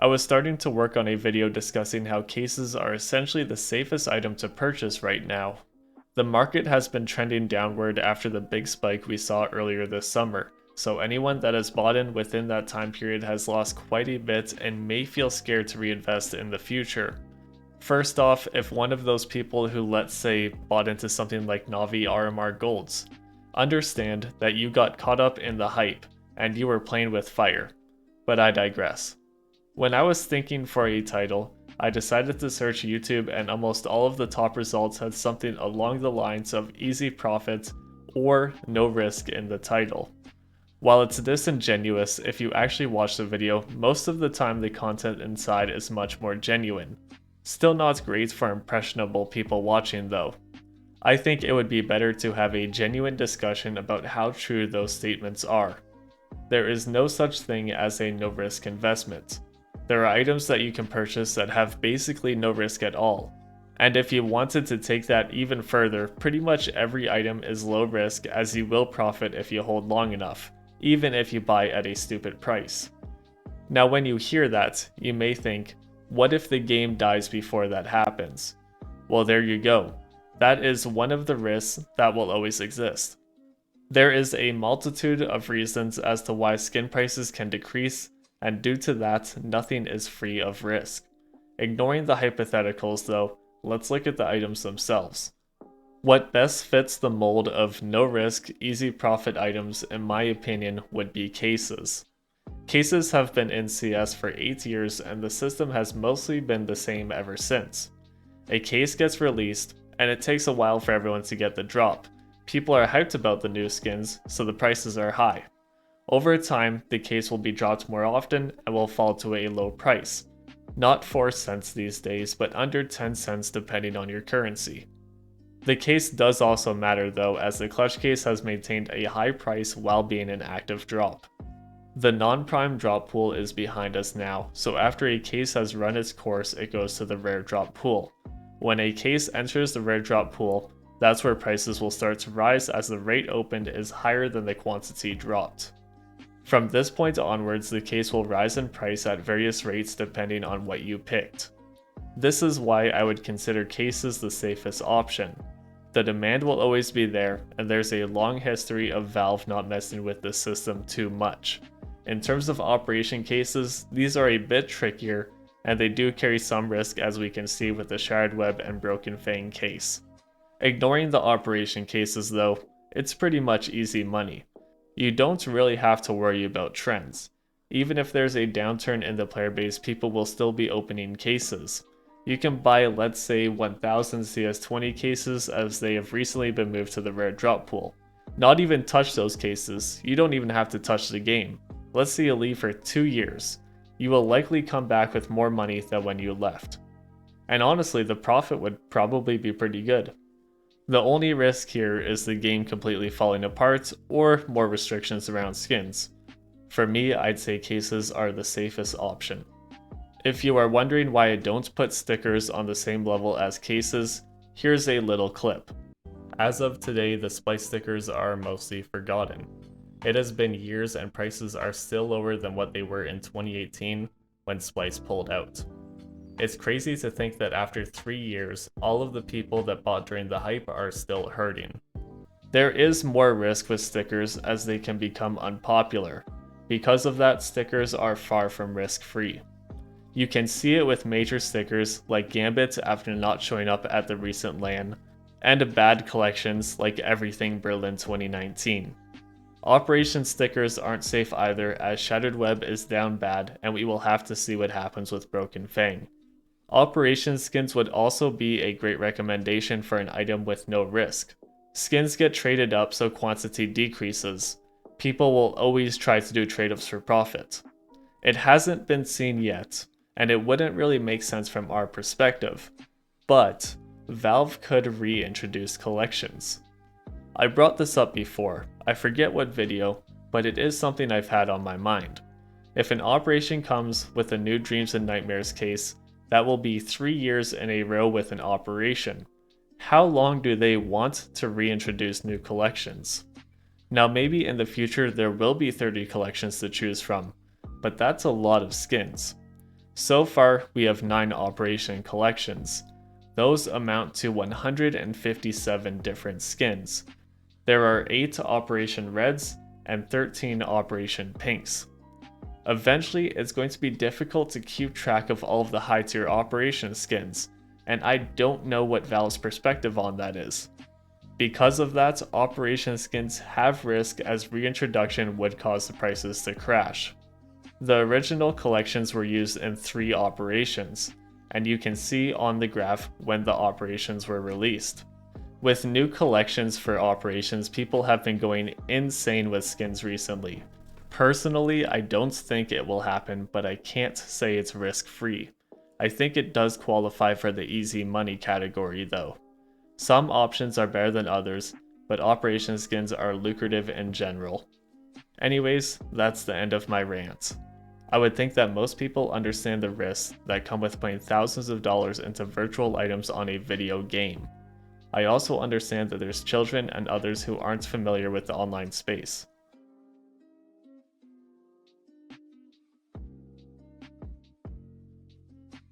I was starting to work on a video discussing how cases are essentially the safest item to purchase right now. The market has been trending downward after the big spike we saw earlier this summer, so anyone that has bought in within that time period has lost quite a bit and may feel scared to reinvest in the future. First off, if one of those people who, let's say, bought into something like Navi RMR Golds, understand that you got caught up in the hype and you were playing with fire. But I digress. When I was thinking for a title, I decided to search YouTube, and almost all of the top results had something along the lines of easy profit or no risk in the title. While it's disingenuous if you actually watch the video, most of the time the content inside is much more genuine. Still not great for impressionable people watching though. I think it would be better to have a genuine discussion about how true those statements are. There is no such thing as a no-risk investment. There are items that you can purchase that have basically no risk at all. And if you wanted to take that even further, pretty much every item is low risk, as you will profit if you hold long enough, even if you buy at a stupid price. Now when you hear that, you may think, what if the game dies before that happens? Well, there you go. That is one of the risks that will always exist. There is a multitude of reasons as to why skin prices can decrease, and due to that, nothing is free of risk. Ignoring the hypotheticals though, let's look at the items themselves. What best fits the mold of no risk, easy profit items in my opinion would be cases. Cases have been in CS for 8 years, and the system has mostly been the same ever since. A case gets released, and it takes a while for everyone to get the drop. People are hyped about the new skins, so the prices are high. Over time, the case will be dropped more often and will fall to a low price. Not 4 cents these days, but under 10 cents depending on your currency. The case does also matter though, as the clutch case has maintained a high price while being an active drop. The non-prime drop pool is behind us now, so after a case has run its course, it goes to the rare drop pool. When a case enters the rare drop pool, that's where prices will start to rise as the rate opened is higher than the quantity dropped. From this point onwards, the case will rise in price at various rates depending on what you picked. This is why I would consider cases the safest option. The demand will always be there, and there's a long history of Valve not messing with this system too much. In terms of operation cases, these are a bit trickier, and they do carry some risk, as we can see with the Shattered Web and Broken Fang case. Ignoring the operation cases though, it's pretty much easy money. You don't really have to worry about trends. Even if there's a downturn in the player base, people will still be opening cases. You can buy, let's say, 1000 CS20 cases, as they have recently been moved to the rare drop pool. Not even touch those cases, you don't even have to touch the game. Let's say you leave for 2 years. You will likely come back with more money than when you left. And honestly, the profit would probably be pretty good. The only risk here is the game completely falling apart or more restrictions around skins. For me, I'd say cases are the safest option. If you are wondering why I don't put stickers on the same level as cases, here's a little clip. As of today, the Splyce stickers are mostly forgotten. It has been years and prices are still lower than what they were in 2018 when Splyce pulled out. It's crazy to think that after 3 years, all of the people that bought during the hype are still hurting. There is more risk with stickers, as they can become unpopular. Because of that, stickers are far from risk-free. You can see it with major stickers like Gambit after not showing up at the recent LAN, and bad collections like Everything Berlin 2019. Operation stickers aren't safe either, as Shattered Web is down bad, and we will have to see what happens with Broken Fang. Operation skins would also be a great recommendation for an item with no risk. Skins get traded up so quantity decreases. People will always try to do trade-ups for profit. It hasn't been seen yet, and it wouldn't really make sense from our perspective, but Valve could reintroduce collections. I brought this up before, I forget what video, but it is something I've had on my mind. If an operation comes with a new Dreams and Nightmares case, that will be 3 years in a row with an operation. How long do they want to reintroduce new collections? Now maybe in the future there will be 30 collections to choose from, but that's a lot of skins. So far, we have 9 Operation collections. Those amount to 157 different skins. There are 8 Operation Reds and 13 Operation Pinks. Eventually, it's going to be difficult to keep track of all of the high tier Operation skins, and I don't know what Valve's perspective on that is. Because of that, Operation skins have risk as reintroduction would cause the prices to crash. The original collections were used in 3 operations, and you can see on the graph when the operations were released. With new collections for operations, people have been going insane with skins recently. Personally, I don't think it will happen, but I can't say it's risk-free. I think it does qualify for the easy money category though. Some options are better than others, but operation skins are lucrative in general. Anyways, that's the end of my rant. I would think that most people understand the risks that come with putting thousands of dollars into virtual items on a video game. I also understand that there's children and others who aren't familiar with the online space.